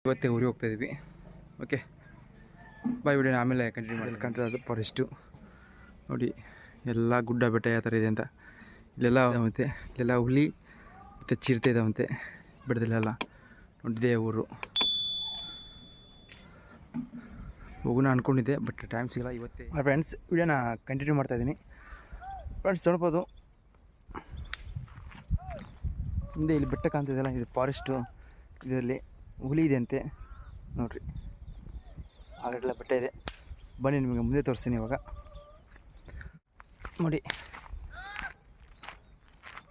ಇವತ್ತೇ ಊರಿಗೆ ಹೋಗ್ತಾ ಇದ್ವಿ. ಓಕೆ ಬಾಯ್, ವಿಡಿಯೋನ ಆಮೇಲೆ ಕಂಟಿನ್ಯೂ ಮಾಡ್ಬೇಕಂತ. ಅದು ಫಾರೆಸ್ಟು ನೋಡಿ, ಎಲ್ಲ ಗುಡ್ಡ ಬೆಟ್ಟ ಯಾವ ಥರ ಇದೆ ಅಂತ. ಇಲ್ಲೆಲ್ಲ ಇದಾವಂತೆ, ಇಲ್ಲೆಲ್ಲ ಹುಲಿ ಮತ್ತು ಚಿರತೆ ಇದಾವಂತೆ ಬೆಟ್ಟದಲ್ಲೆಲ್ಲ. ನೋಡಿದೆ ಊರು ಹೋಗೋಣ ಅಂದ್ಕೊಂಡಿದ್ದೆ, ಬಟ್ ಟೈಮ್ ಸಿಗಲ್ಲ ಇವತ್ತೇ. ಫ್ರೆಂಡ್ಸ್, ವಿಡಿಯೋನ ಕಂಟಿನ್ಯೂ ಮಾಡ್ತಾಯಿದ್ದೀನಿ. ಫ್ರೆಂಡ್ಸ್ ನೋಡ್ಬೋದು, ಹಿಂದೆ ಇಲ್ಲಿ ಬೆಟ್ಟ ಕಾಣ್ತಿದೆಯಲ್ಲ, ಇದು ಫಾರೆಸ್ಟು. ಇದರಲ್ಲಿ ಹುಲಿ ಇದೆ ಅಂತೆ ನೋಡಿರಿ. ಆಗಡೆಲ್ಲ ಬೆಟ್ಟ ಇದೆ, ಬನ್ನಿ ನಿಮಗೆ ಮುಂದೆ ತೋರಿಸ್ತೀನಿ. ಇವಾಗ ನೋಡಿ,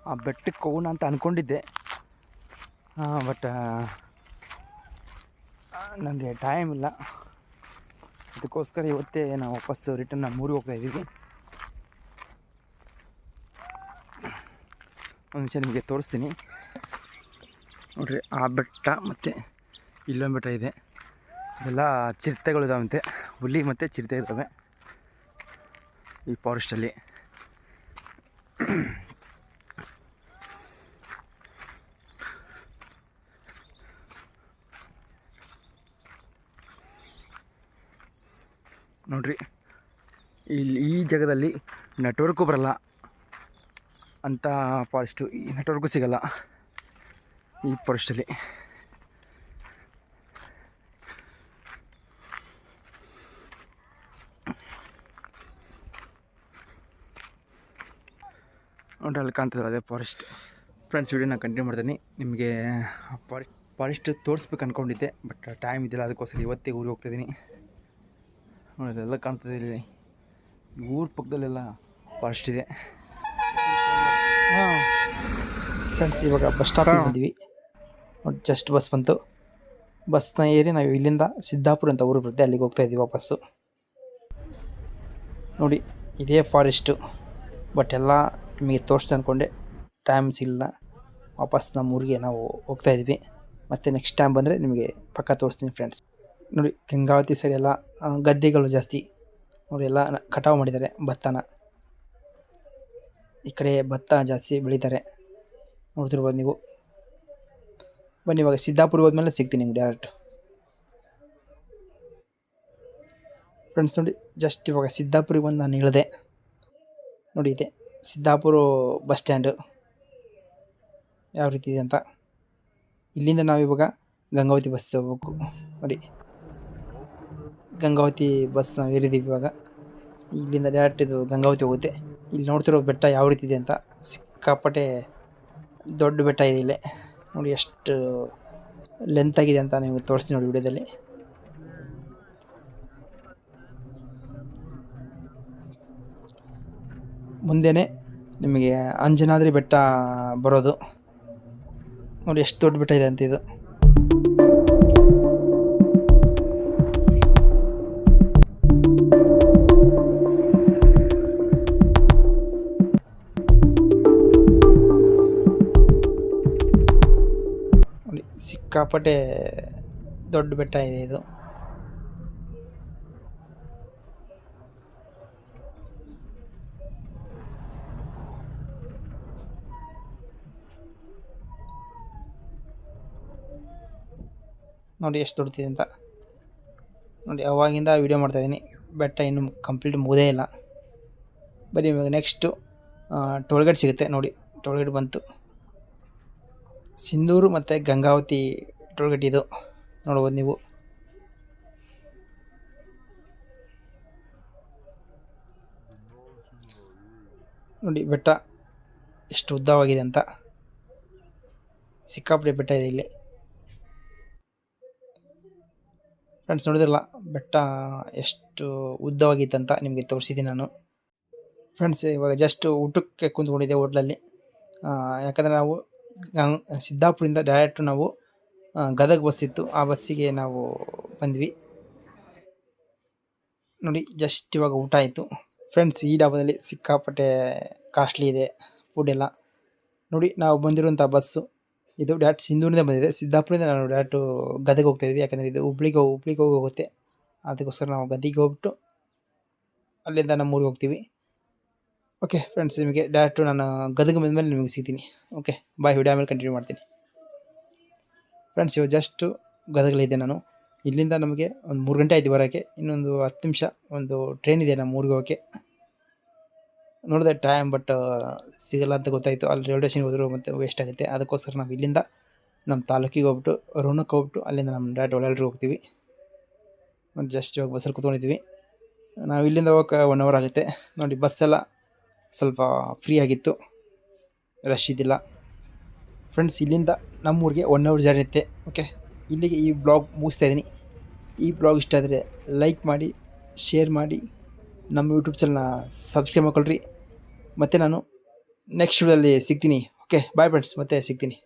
ಆ ಬೆಟ್ಟಕ್ಕೆ ಹೋಗೋಣ ಅಂತ ಅಂದ್ಕೊಂಡಿದ್ದೆ, ಬಟ್ ನನಗೆ ಟೈಮ್ ಇಲ್ಲ. ಅದಕ್ಕೋಸ್ಕರ ಇವತ್ತೇ ನಾವು ವಾಪಸ್ಸು ರಿಟರ್ನ್ ನಮ್ಮ ಊರಿಗೆ ಹೋಗ್ತಾಯಿದ್ದೀವಿ. ಒಂದು ನಿಮಿಷ ನಿಮಗೆ ತೋರಿಸ್ತೀನಿ ನೋಡಿರಿ. ಆ ಬೆಟ್ಟ ಮತ್ತು ಇಲ್ಲೊಂದು ಬೆಟ್ಟ ಇದೆ, ಇದೆಲ್ಲ ಚಿರತೆಗಳಿದಾವಂತೆ. ಹುಲಿ ಮತ್ತು ಚಿರತೆ ಇದ್ದಾವೆ ಈ ಫಾರೆಸ್ಟಲ್ಲಿ. ನೋಡಿರಿ, ಇಲ್ಲಿ ಈ ಜಾಗದಲ್ಲಿ ನೆಟ್ವರ್ಕು ಬರಲ್ಲ ಅಂಥ ಫಾರೆಸ್ಟು. ಈ ನೆಟ್ವರ್ಕು ಸಿಗಲ್ಲ ಈ ಫಾರೆಸ್ಟಲ್ಲಿ. ನೋಡ್ರಿ, ಅಲ್ಲಿ ಕಾಣ್ತದಲ್ಲ, ಅದೇ ಫಾರೆಸ್ಟ್. ಫ್ರೆಂಡ್ಸ್, ವಿಡಿಯೋನ ಕಂಟಿನ್ಯೂ ಮಾಡ್ತೀನಿ. ನಿಮಗೆ ಫಾರೆಸ್ಟ್ ತೋರಿಸ್ಬೇಕು ಅಂದ್ಕೊಂಡಿದ್ದೆ, ಬಟ್ ಟೈಮ್ ಇದೆಯಲ್ಲ, ಅದಕ್ಕೋಸ್ಕರ ಇವತ್ತೇ ಊರಿಗೆ ಹೋಗ್ತಾಯಿದ್ದೀನಿ. ನೋಡಿ, ಎಲ್ಲ ಕಾಣ್ತದೆ. ಇಲ್ಲಿ ಊರ ಪಕ್ಕದಲ್ಲೆಲ್ಲ ಫಾರೆಸ್ಟ್ ಇದೆ. ಫ್ರೆಂಡ್ಸ್, ಇವಾಗ ಬಸ್ ಸ್ಟಾಪಿಗೆ ಬಂದ್ವಿ. ನೋಡಿ, ಜಸ್ಟ್ ಬಸ್ ಬಂತು. ಬಸ್ನ ಏರಿ ನಾವು ಇಲ್ಲಿಂದ ಸಿದ್ದಾಪುರ ಅಂತ ಊರು ಬರುತ್ತೆ, ಅಲ್ಲಿಗೆ ಹೋಗ್ತಾ ಇದ್ದೀವಿ ವಾಪಸ್ಸು. ನೋಡಿ, ಇದೇ ಫಾರೆಸ್ಟು, ಬಟ್ ಎಲ್ಲ ನಿಮಗೆ ತೋರಿಸ್ತಾ ಅಂದ್ಕೊಂಡೆ, ಟೈಮ್ ಸಿಗಲ್ಲ. ವಾಪಸ್ ನಮ್ಮ ಊರಿಗೆ ನಾವು ಹೋಗ್ತಾ ಇದ್ವಿ. ಮತ್ತು ನೆಕ್ಸ್ಟ್ ಟೈಮ್ ಬಂದರೆ ನಿಮಗೆ ಪಕ್ಕ ತೋರಿಸ್ತೀನಿ ಫ್ರೆಂಡ್ಸ್. ನೋಡಿ, ಗಂಗಾವತಿ ಸೈಡ್ ಎಲ್ಲ ಗದ್ದೆಗಳು ಜಾಸ್ತಿ. ನೋಡಿ, ಎಲ್ಲ ಕಟಾವು ಮಾಡಿದ್ದಾರೆ ಭತ್ತನ. ಈ ಕಡೆ ಭತ್ತ ಜಾಸ್ತಿ ಬೆಳೀತಾರೆ, ನೋಡ್ತಿರ್ಬೋದು ನೀವು. ಬನ್ನಿ, ಇವಾಗ ಸಿದ್ದಾಪುರ ಹೋದ್ಮೇಲೆ ಸಿಗ್ತೀನಿ ನಿಮ್ಗೆ ಡೈರೆಕ್ಟ್. ಫ್ರೆಂಡ್ಸ್ ನೋಡಿ, ಜಸ್ಟ್ ಇವಾಗ ಸಿದ್ದಾಪುರಿಗೆ ಬಂದು ನಾನು ಹೇಳಿದೆ ನೋಡಿ. ಇದೆ ಸಿದ್ದಾಪುರ ಬಸ್ ಸ್ಟ್ಯಾಂಡು, ಯಾವ ರೀತಿ ಇದೆ ಅಂತ. ಇಲ್ಲಿಂದ ನಾವಿವಾಗ ಗಂಗಾವತಿ ಬಸ್ ಹೋಗ್ಬೇಕು. ನೋಡಿ, ಗಂಗಾವತಿ ಬಸ್ ನಾವು ಏರಿದ್ದೀವಿ ಇವಾಗ. ಇಲ್ಲಿಂದ ಡೈರೆಕ್ಟ್ ಇದು ಗಂಗಾವತಿ ಹೋಗುತ್ತೆ. ಇಲ್ಲಿ ನೋಡ್ತಿರೋ ಬೆಟ್ಟ ಯಾವ ರೀತಿ ಇದೆ ಅಂತ, ಸಿಕ್ಕಾಪಟ್ಟೆ ದೊಡ್ಡ ಬೆಟ್ಟ ಇದೆ ಇಲ್ಲೇ. ನೋಡಿ ಎಷ್ಟು ಲೆಂತ್ ಆಗಿದೆ ಅಂತ ನಿಮಗೆ ತೋರಿಸ್ತೀನಿ ನೋಡಿ ವಿಡಿಯೋದಲ್ಲಿ. ಮುಂದೆನೇ ನಿಮಗೆ ಅಂಜನಾದ್ರಿ ಬೆಟ್ಟ ಬರೋದು. ನೋಡಿ ಎಷ್ಟು ದೊಡ್ಡ ಬೆಟ್ಟ ಇದೆ ಅಂತ ಇದು. ನೋಡಿ, ಸಿಕ್ಕಾಪಟ್ಟೆ ದೊಡ್ಡ ಬೆಟ್ಟ ಇದೆ ಇದು. ನೋಡಿ ಎಷ್ಟು ದೊಡ್ಡದಿದೆ ಅಂತ. ನೋಡಿ, ಅವಾಗಿಂದ ವೀಡಿಯೋ ಮಾಡ್ತಾಯಿದ್ದೀನಿ, ಬೆಟ್ಟ ಇನ್ನೂ ಕಂಪ್ಲೀಟ್ ಮುಗದೇ ಇಲ್ಲ. ಬರೀ ಇವಾಗ ನೆಕ್ಸ್ಟು ಟೋಲ್ಗೇಟ್ ಸಿಗುತ್ತೆ. ನೋಡಿ, ಟೋಲ್ಗೇಟ್ ಬಂತು. ಸಿಂಧೂರು ಮತ್ತು ಗಂಗಾವತಿ ಟೋಲ್ಗೇಟ್ ಇದು, ನೋಡ್ಬೋದು ನೀವು. ನೋಡಿ ಬೆಟ್ಟ ಎಷ್ಟು ಉದ್ದವಾಗಿದೆ ಅಂತ, ಸಿಕ್ಕಾಪಟ್ಟೆ ಬೆಟ್ಟ ಇದೆ ಇಲ್ಲಿ. ಫ್ರೆಂಡ್ಸ್ ನೋಡಿದ್ರಲ್ಲ, ಬೆಟ್ಟ ಎಷ್ಟು ಉದ್ದವಾಗಿತ್ತಂತ ನಿಮಗೆ ತೋರಿಸಿದ್ದೀನಿ ನಾನು. ಫ್ರೆಂಡ್ಸ್, ಇವಾಗ ಜಸ್ಟ್ ಊಟಕ್ಕೆ ಕುಂತ್ಕೊಂಡಿದ್ದೆ ಹೋಟ್ಲಲ್ಲಿ. ಯಾಕಂದರೆ ನಾವು ಸಿದ್ದಾಪುರಿಂದ ಡೈರೆಕ್ಟು ನಾವು ಗದಗ ಬಸ್ ಇತ್ತು, ಆ ಬಸ್ಸಿಗೆ ನಾವು ಬಂದ್ವಿ. ನೋಡಿ, ಜಸ್ಟ್ ಇವಾಗ ಊಟ ಆಯಿತು. ಫ್ರೆಂಡ್ಸ್, ಈ ಡಾಬಾದಲ್ಲಿ ಸಿಕ್ಕಾಪಟ್ಟೆ ಕಾಸ್ಟ್ಲಿ ಇದೆ ಫುಡ್ ಎಲ್ಲ. ನೋಡಿ, ನಾವು ಬಂದಿರುವಂಥ ಬಸ್ಸು ಇದು ಡೈರೆಕ್ಟ್ ಸಿಂಧೂರಿಂದ ಬಂದಿದೆ. ಸಿದ್ದಾಪುರದಿಂದ ನಾವು ಡೈರೆಕ್ಟು ಗದಗ ಹೋಗ್ತಾಯಿದ್ವಿ, ಯಾಕಂದರೆ ಇದು ಹುಬ್ಳಿಗೆ ಹೋಗುತ್ತೆ. ಅದಕ್ಕೋಸ್ಕರ ನಾವು ಗದಗಿಗೆ ಹೋಗ್ಬಿಟ್ಟು ಅಲ್ಲಿಂದ ನಮ್ಮ ಊರಿಗೆ ಹೋಗ್ತೀವಿ. ಓಕೆ ಫ್ರೆಂಡ್ಸ್, ನಿಮಗೆ ಡೈರೆಕ್ಟು ನಾನು ಗದಗ ಬಂದಮೇಲೆ ನಿಮಗೆ ಸಿಗ್ತೀನಿ. ಓಕೆ ಬಾಯ್, ವಿಡಿಯೋ ಆಮೇಲೆ ಕಂಟಿನ್ಯೂ ಮಾಡ್ತೀನಿ. ಫ್ರೆಂಡ್ಸ್, ಇವಾಗ ಜಸ್ಟು ಗದಗಲಿದ್ದೆ ನಾನು. ಇಲ್ಲಿಂದ ನಮಗೆ ಒಂದು 3 ಗಂಟೆ ಆಯ್ತು ಬರೋಕ್ಕೆ. ಇನ್ನೊಂದು 10 ನಿಮಿಷ ಒಂದು ಟ್ರೈನ್ ಇದೆ ನಮ್ಮ ಊರಿಗೆ ಹೋಗೋಕ್ಕೆ. ನೋಡಿದೆ ಟೈಮ್, ಬಟ್ ಸಿಗಲ್ಲ ಅಂತ ಗೊತ್ತಾಯಿತು. ಅಲ್ಲಿ ರೈಲ್ವೆ ಸ್ಟೇಷನ್ಗೆ ಹೋದರೂ ಮತ್ತೆ ವೇಸ್ಟ್ ಆಗುತ್ತೆ. ಅದಕ್ಕೋಸ್ಕರ ನಾವು ಇಲ್ಲಿಂದ ನಮ್ಮ ತಾಲೂಕಿಗೆ ಹೋಗ್ಬಿಟ್ಟು ರೋಣಕ್ಕೆ ಹೋಗ್ಬಿಟ್ಟು ಅಲ್ಲಿಂದ ನಮ್ಮ ಡೈರೆಕ್ಟ್ ಒಳಲ್ರಿಗೆ ಹೋಗ್ತೀವಿ. ಜಸ್ಟ್ ಇವಾಗ ಬಸ್ಸಲ್ಲಿ ಕೂತ್ಕೊಂಡಿದ್ದೀವಿ. ನಾವು ಇಲ್ಲಿಂದ ಹೋಗೋಕೆ 1 ಅವರ್ ಆಗುತ್ತೆ. ನೋಡಿ ಬಸ್ಸೆಲ್ಲ ಸ್ವಲ್ಪ ಫ್ರೀ ಆಗಿತ್ತು, ರಶ್ ಇದ್ದಿಲ್ಲ. ಫ್ರೆಂಡ್ಸ್, ಇಲ್ಲಿಂದ ನಮ್ಮೂರಿಗೆ 1 ಅವರ್ ಜರ್ನಿ ಇರುತ್ತೆ. ಓಕೆ, ಇಲ್ಲಿಗೆ ಈ ಬ್ಲಾಗ್ ಮುಗಿಸ್ತಾ ಇದ್ದೀನಿ. ಈ ಬ್ಲಾಗ್ ಇಷ್ಟ ಆದರೆ ಲೈಕ್ ಮಾಡಿ, ಶೇರ್ ಮಾಡಿ, ನಮ್ಮ ಯೂಟ್ಯೂಬ್ ಚಾನಲ್ನ ಸಬ್ಸ್ಕ್ರೈಬ್ ಮಾಡ್ಕೊಳ್ರಿ. ಮತ್ತು ನಾನು ನೆಕ್ಸ್ಟ್ ವಿಡಿಯೋದಲ್ಲಿ ಸಿಗ್ತೀನಿ. ಓಕೆ, ಬಾಯ್ ಫ್ರೆಂಡ್ಸ್, ಮತ್ತೆ ಸಿಗ್ತೀನಿ.